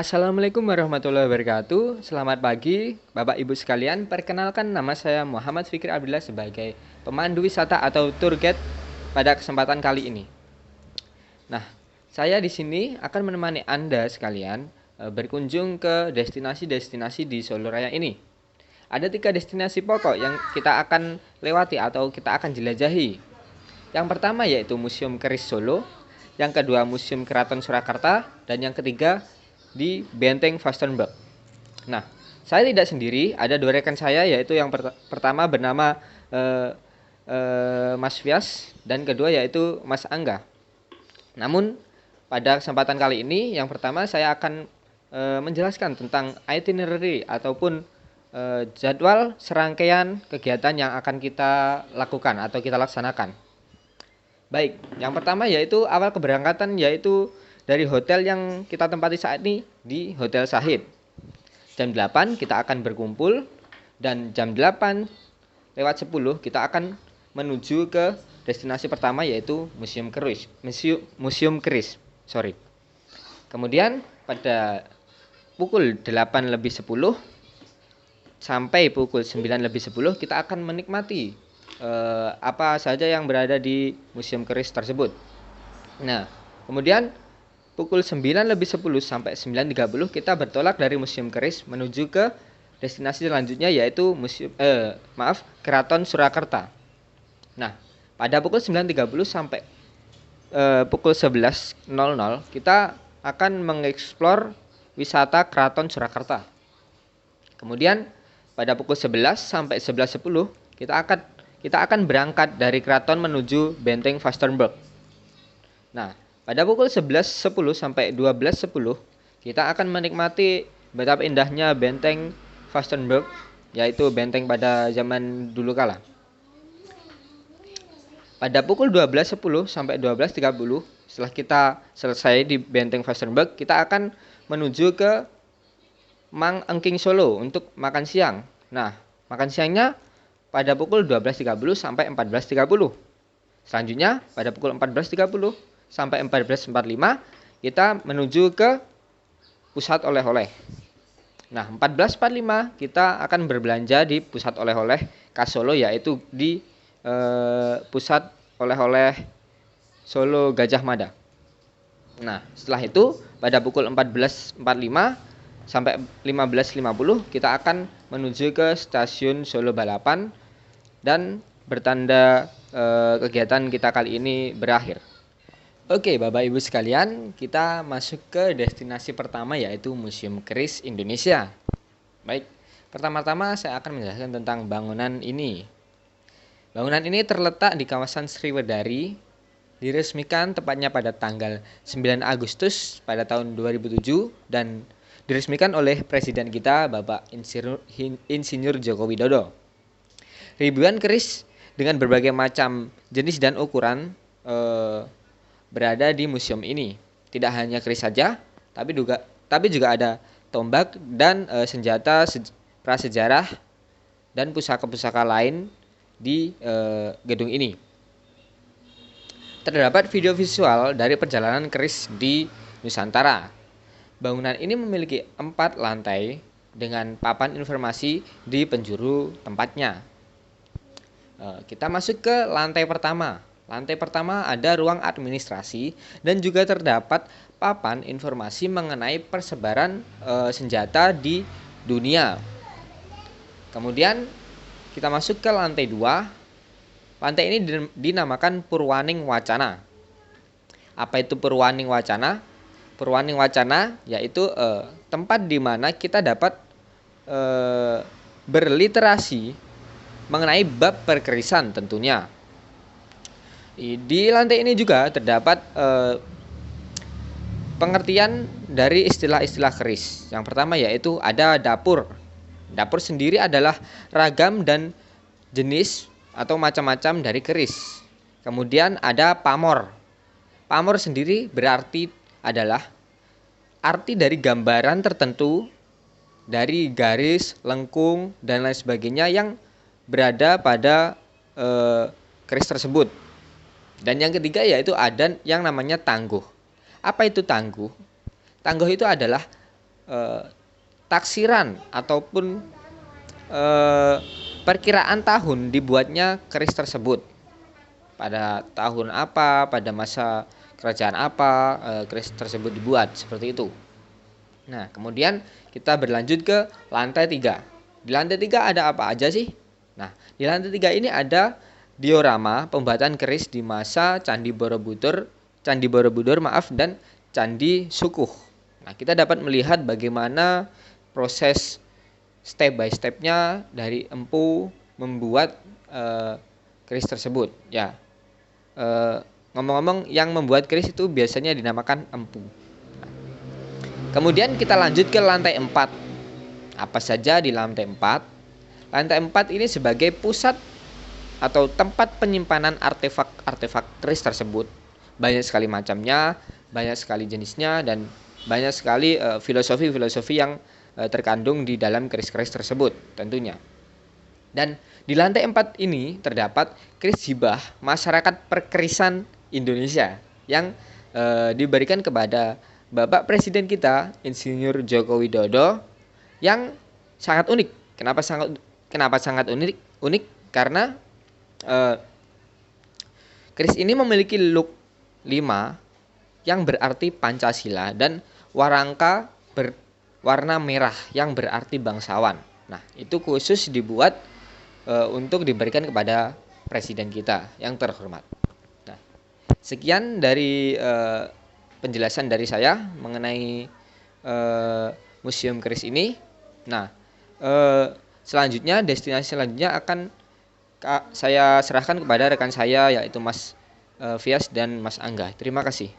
Assalamualaikum warahmatullahi wabarakatuh. Selamat pagi, Bapak Ibu sekalian. Perkenalkan, nama saya Muhammad Fikri Abdullah sebagai pemandu wisata atau tour guide pada kesempatan kali ini. Nah, saya di sini akan menemani Anda sekalian berkunjung ke destinasi-destinasi di Solo Raya ini. Ada 3 destinasi pokok yang kita akan lewati atau kita akan jelajahi. Yang pertama yaitu Museum Keris Solo, yang kedua Museum Keraton Surakarta, dan yang ketiga di Benteng Vastenburg. Nah, saya tidak sendiri, ada 2 rekan saya, yaitu yang pertama bernama Mas Fias dan kedua yaitu Mas Angga. Namun pada kesempatan kali ini, yang pertama saya akan menjelaskan tentang itinerary ataupun jadwal serangkaian kegiatan yang akan kita lakukan atau kita laksanakan. Baik, yang pertama yaitu awal keberangkatan, yaitu dari hotel yang kita tempati saat ini di Hotel Sahid. Jam 8 kita akan berkumpul dan jam 8 lewat 10 kita akan menuju ke destinasi pertama yaitu Museum Keris. Kemudian pada pukul 8 lebih 10 sampai pukul 9 lebih 10 kita akan menikmati apa saja yang berada di Museum Keris tersebut. Nah, kemudian pukul 9 lebih 10 sampai 9.30 kita bertolak dari Museum Keris menuju ke destinasi selanjutnya yaitu Keraton Surakarta. Nah, pada pukul 9.30 sampai pukul 11.00 kita akan mengeksplor wisata Keraton Surakarta. Kemudian pada pukul 11 sampai 11.10 kita akan berangkat dari keraton menuju Benteng Vastenburg. Nah, pada pukul 11.10 sampai 12.10 kita akan menikmati betapa indahnya Benteng Vastenburg, yaitu benteng pada zaman dulu kala. Pada pukul 12.10 sampai 12.30 setelah kita selesai di Benteng Vastenburg, kita akan menuju ke Mang Engking Solo untuk makan siang. Nah, makan siangnya pada pukul 12.30 sampai 14.30. Selanjutnya pada pukul 14.30 sampai 14.45 kita menuju ke pusat oleh-oleh. Nah, 14.45 kita akan berbelanja di pusat oleh-oleh khas Solo, yaitu di pusat oleh-oleh Solo Gajah Mada. Nah, setelah itu pada pukul 14.45 sampai 15.50 kita akan menuju ke stasiun Solo Balapan dan bertanda kegiatan kita kali ini berakhir. Oke, Bapak Ibu sekalian, kita masuk ke destinasi pertama yaitu Museum Keris Indonesia. Baik, pertama-tama saya akan menjelaskan tentang bangunan ini. Bangunan ini terletak di kawasan Sriwedari, diresmikan tepatnya pada tanggal 9 Agustus pada tahun 2007 dan diresmikan oleh Presiden kita Bapak Insinyur Joko Widodo. Ribuan keris dengan berbagai macam jenis dan ukuran berada di museum ini. Tidak hanya keris saja, tapi juga ada tombak dan senjata prasejarah dan pusaka-pusaka lain di gedung ini. Terdapat video visual dari perjalanan keris di Nusantara. Bangunan ini memiliki 4 lantai dengan papan informasi di penjuru tempatnya. Kita masuk ke lantai pertama. Lantai pertama ada ruang administrasi dan juga terdapat papan informasi mengenai persebaran senjata di dunia. Kemudian kita masuk ke lantai 2. Lantai ini dinamakan Purwaning Wacana. Apa itu Purwaning Wacana? Purwaning Wacana yaitu tempat di mana kita dapat berliterasi mengenai bab perkerisan tentunya. Di lantai ini juga terdapat pengertian dari istilah-istilah keris. Yang pertama yaitu ada dapur. Dapur sendiri adalah ragam dan jenis atau macam-macam dari keris. Kemudian ada pamor. Pamor sendiri berarti adalah arti dari gambaran tertentu dari garis, lengkung, dan lain sebagainya yang berada pada keris tersebut. Dan yang ketiga yaitu ada yang namanya tangguh. Apa itu tangguh? Tangguh itu adalah eh, taksiran ataupun eh, perkiraan tahun dibuatnya keris tersebut. Pada tahun apa, pada masa kerajaan apa keris tersebut dibuat, seperti itu. Nah, kemudian kita berlanjut ke lantai 3. Di lantai 3 ada apa aja sih? Nah, di lantai 3 ini ada diorama pembuatan keris di masa Candi Borobudur, dan Candi Sukuh. Nah, kita dapat melihat bagaimana proses step by stepnya dari empu membuat keris tersebut. Ya, ngomong-ngomong, yang membuat keris itu biasanya dinamakan empu. Kemudian kita lanjut ke lantai 4. Apa saja di lantai 4? Lantai 4 ini sebagai pusat atau tempat penyimpanan artefak-artefak keris tersebut. Banyak sekali macamnya, banyak sekali jenisnya, dan banyak sekali filosofi-filosofi yang terkandung di dalam keris-keris tersebut tentunya. Dan di lantai 4 ini terdapat keris hibah masyarakat perkerisan Indonesia yang diberikan kepada Bapak Presiden kita, Insinyur Joko Widodo, yang sangat unik. Kenapa sangat unik? Unik karena keris ini memiliki look 5 yang berarti Pancasila dan warangka berwarna merah yang berarti bangsawan. Nah, itu khusus dibuat untuk diberikan kepada presiden kita yang terhormat. Nah, sekian dari penjelasan dari saya mengenai museum keris ini. Nah, destinasi selanjutnya akan saya serahkan kepada rekan saya, yaitu Mas Vias dan Mas Angga. Terima kasih.